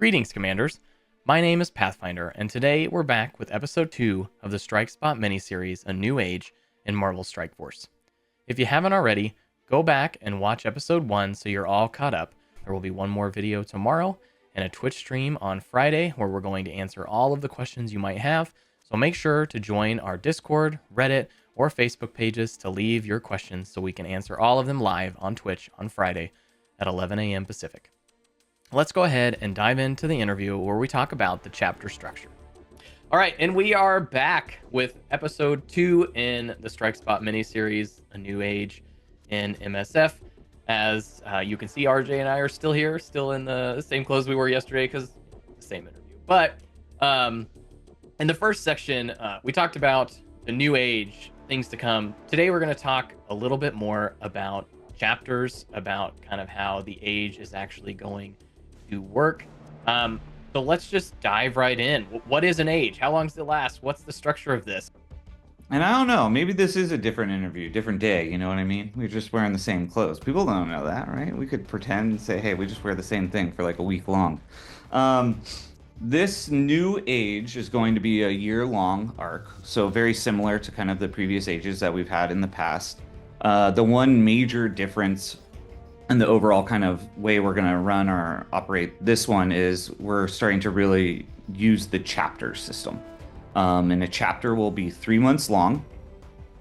Greetings, Commanders. My name is Pathfinder, and today we're back with Episode 2 of the Strike Spot miniseries, A New Age in Marvel Strike Force. If you haven't already, go back and watch Episode 1 so you're all caught up. There will be one more video tomorrow and a Twitch stream on Friday where we're going to answer all of the questions you might have, so make sure to join our Discord, Reddit, or Facebook pages to leave your questions so we can answer all of them live on Twitch on Friday at 11 a.m. Pacific. Let's go ahead and dive into the interview where we talk about the chapter structure. All right, and we are back with episode 2 in the Strike Spot miniseries, A New Age in MSF. As you can see, RJ and I are still here, still in the same clothes we were yesterday because the same interview. But in the first section, we talked about the New Age, things to come. Today, we're going to talk a little bit more about chapters, about kind of how the age is actually going to work. So let's just dive right in. What is an age? How long does it last? What's the structure of this? And I don't know, maybe this is a different interview, different day, you know what I mean? We're just wearing the same clothes. People don't know that, right? We could pretend and say, hey, we just wear the same thing for like a week long. This new age is going to be a year-long arc, so very similar to kind of the previous ages that we've had in the past. The one major difference and the overall kind of way we're going to run or operate this one is we're starting to really use the chapter system. And a chapter will be 3 months long.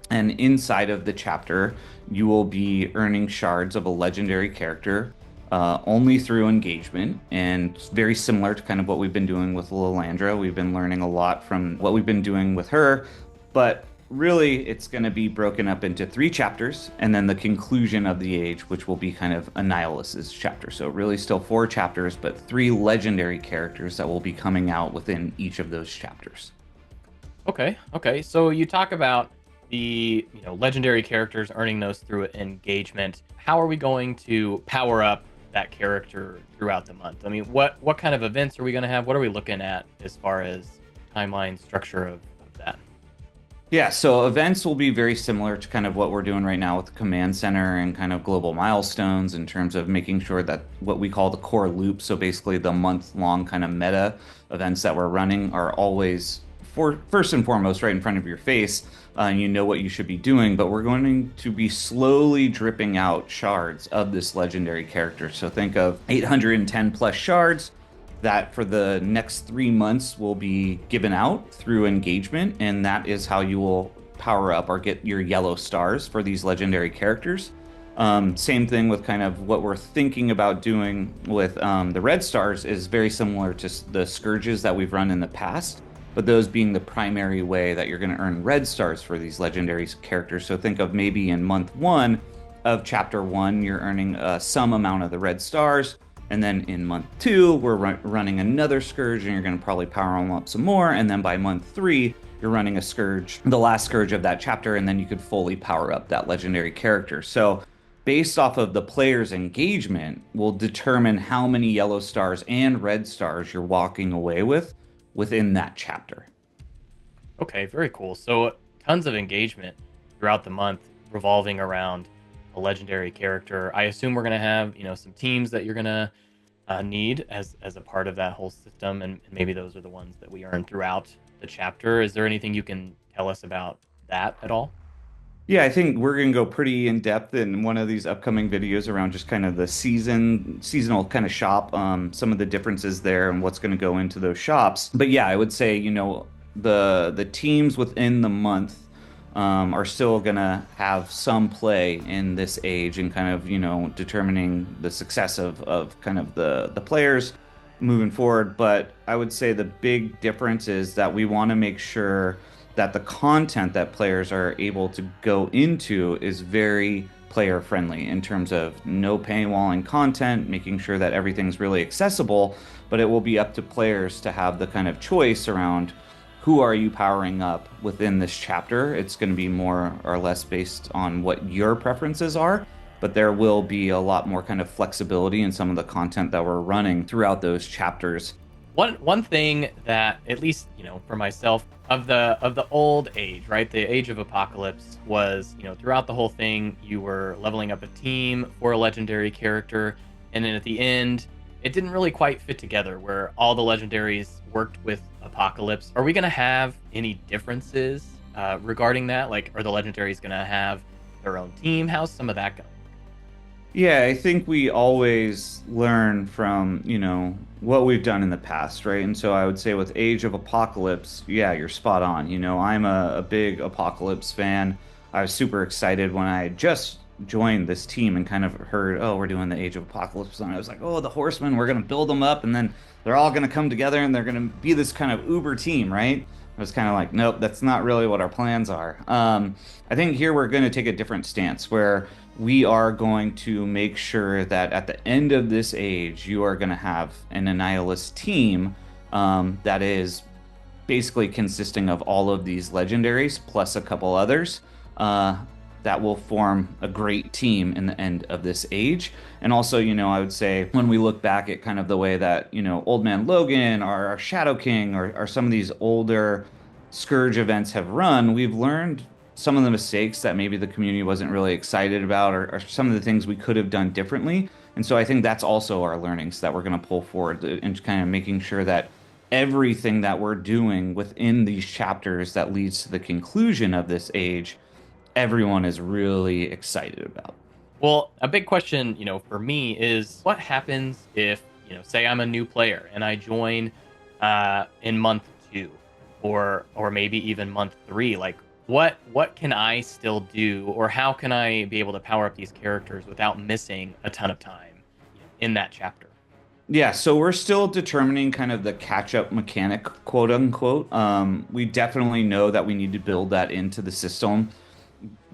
And inside of the chapter, you will be earning shards of a legendary character only through engagement. And very similar to kind of what we've been doing with Lilandra. We've been learning a lot from what we've been doing with her. But really, it's going to be broken up into 3 chapters, and then the conclusion of the age, which will be kind of Annihilus's chapter. So really still 4 chapters, but 3 legendary characters that will be coming out within each of those chapters. Okay. So you talk about the legendary characters, earning those through engagement. How are we going to power up that character throughout the month? I mean, what kind of events are we going to have? What are we looking at as far as timeline structure of that? Yeah, so events will be very similar to kind of what we're doing right now with the command center and kind of global milestones in terms of making sure that what we call the core loop, so basically the month-long kind of meta events that we're running are always first and foremost right in front of your face. You know what you should be doing, but we're going to be slowly dripping out shards of this legendary character. So think of 810 plus shards that for the next 3 months will be given out through engagement, and that is how you will power up or get your yellow stars for these legendary characters. Same thing with kind of what we're thinking about doing with the red stars is very similar to the scourges that we've run in the past, but those being the primary way that you're going to earn red stars for these legendary characters. So think of maybe in month 1 of chapter 1, you're earning some amount of the red stars. And then in month 2, we're running another scourge, and you're going to probably power them up some more. And then by month 3, you're running a scourge, the last scourge of that chapter, and then you could fully power up that legendary character. So based off of the player's engagement, will determine how many yellow stars and red stars you're walking away with within that chapter. Okay, very cool. So tons of engagement throughout the month revolving around a legendary character. I assume we're going to have, some teams that you're going to need as a part of that whole system, and maybe those are the ones that we earn throughout the chapter. Is there anything you can tell us about that at all? Yeah, I think we're going to go pretty in depth in one of these upcoming videos around just kind of the seasonal kind of shop, some of the differences there and what's going to go into those shops. But yeah, I would say, the teams within the month are still gonna have some play in this age and kind of determining the success of kind of the players moving forward. But I would say the big difference is that we want to make sure that the content that players are able to go into is very player friendly in terms of no paywalling content, making sure that everything's really accessible, but it will be up to players to have the kind of choice around who are you powering up within this chapter. It's going to be more or less based on what your preferences are, but there will be a lot more kind of flexibility in some of the content that we're running throughout those chapters. One thing that, at least for myself, of the old age, right, the Age of Apocalypse was, throughout the whole thing, you were leveling up a team for a legendary character, and then at the end, it didn't really quite fit together where all the legendaries worked with Apocalypse. Are we going to have any differences regarding that? Like, are the legendaries going to have their own team? How's some of that going? Yeah, I think we always learn from, what we've done in the past, right? And so I would say with Age of Apocalypse, yeah, you're spot on. I'm a big Apocalypse fan. I was super excited when I just joined this team and kind of heard, oh, we're doing the Age of Apocalypse. And I was like, oh, the Horsemen, we're going to build them up and then they're all going to come together and they're going to be this kind of uber team, right? I was kind of like, nope, that's not really what our plans are. I think here we're going to take a different stance where we are going to make sure that at the end of this age, you are going to have an Annihilus team that is basically consisting of all of these legendaries plus a couple others that will form a great team in the end of this age. And also, I would say when we look back at kind of the way that, Old Man Logan or Shadow King or some of these older Scourge events have run, we've learned some of the mistakes that maybe the community wasn't really excited about or some of the things we could have done differently. And so I think that's also our learnings that we're going to pull forward and kind of making sure that everything that we're doing within these chapters that leads to the conclusion of this age, everyone is really excited about. Well, a big question, for me is what happens if, say I'm a new player and I join in month 2 or maybe even month 3? Like, what can I still do, or how can I be able to power up these characters without missing a ton of time in that chapter? Yeah, so we're still determining kind of the catch-up mechanic, quote unquote. We definitely know that we need to build that into the system,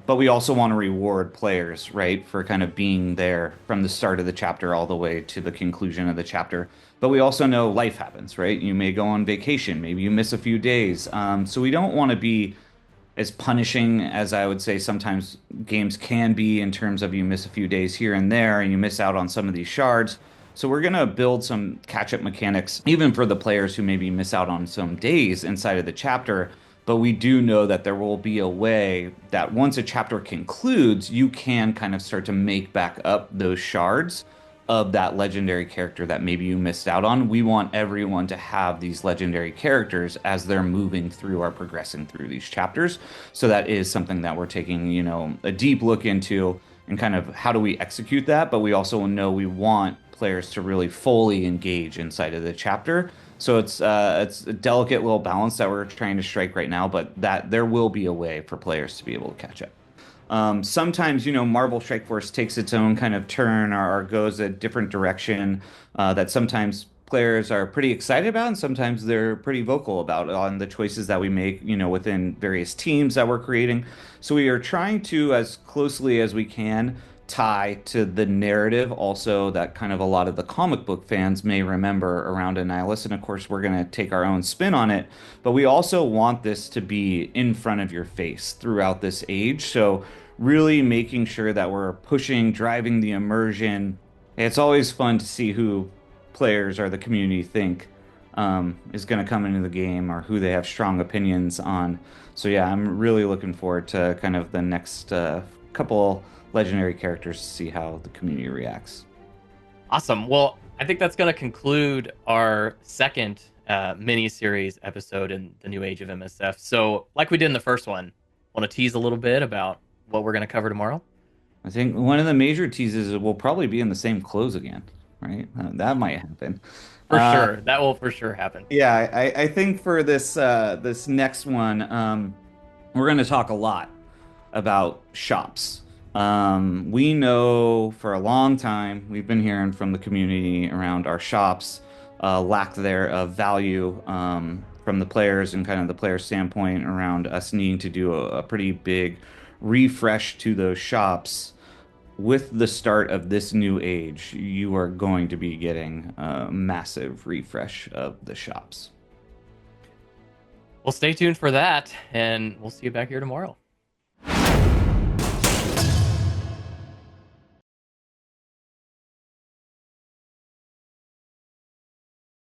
but we also want to reward players, right, for kind of being there from the start of the chapter all the way to the conclusion of the chapter. But we also know life happens, right? You may go on vacation, maybe you miss a few days. So we don't want to be as punishing as I would say sometimes games can be in terms of you miss a few days here and there and you miss out on some of these shards. So we're going to build some catch-up mechanics, even for the players who maybe miss out on some days inside of the chapter. But we do know that there will be a way that once a chapter concludes, you can kind of start to make back up those shards of that legendary character that maybe you missed out on. We want everyone to have these legendary characters as they're moving through or progressing through these chapters. So that is something that we're taking, a deep look into and kind of how do we execute that. But we also know we want players to really fully engage inside of the chapter. So it's a delicate little balance that we're trying to strike right now, but that there will be a way for players to be able to catch up. Sometimes, Marvel Strike Force takes its own kind of turn or goes a different direction that sometimes players are pretty excited about, and sometimes they're pretty vocal about on the choices that we make, within various teams that we're creating. So we are trying to, as closely as we can, tie to the narrative also that kind of a lot of the comic book fans may remember around Annihilus. And of course, we're going to take our own spin on it, but we also want this to be in front of your face throughout this age. So really making sure that we're pushing, driving the immersion. It's always fun to see who players or the community think is going to come into the game or who they have strong opinions on. So yeah, I'm really looking forward to kind of the next couple legendary characters to see how the community reacts. Awesome. Well, I think that's going to conclude our second mini-series episode in the new age of MSF. So like we did in the first one, want to tease a little bit about what we're going to cover tomorrow? I think one of the major teases is we'll probably be in the same clothes again, right? That might happen. For sure. That will for sure happen. Yeah, I think for this this next one, we're going to talk a lot about shops. We know for a long time, we've been hearing from the community around our shops, lack there of value from the players and kind of the player standpoint around us needing to do a pretty big refresh to those shops. With the start of this new age, you are going to be getting a massive refresh of the shops. Well, stay tuned for that, and we'll see you back here tomorrow.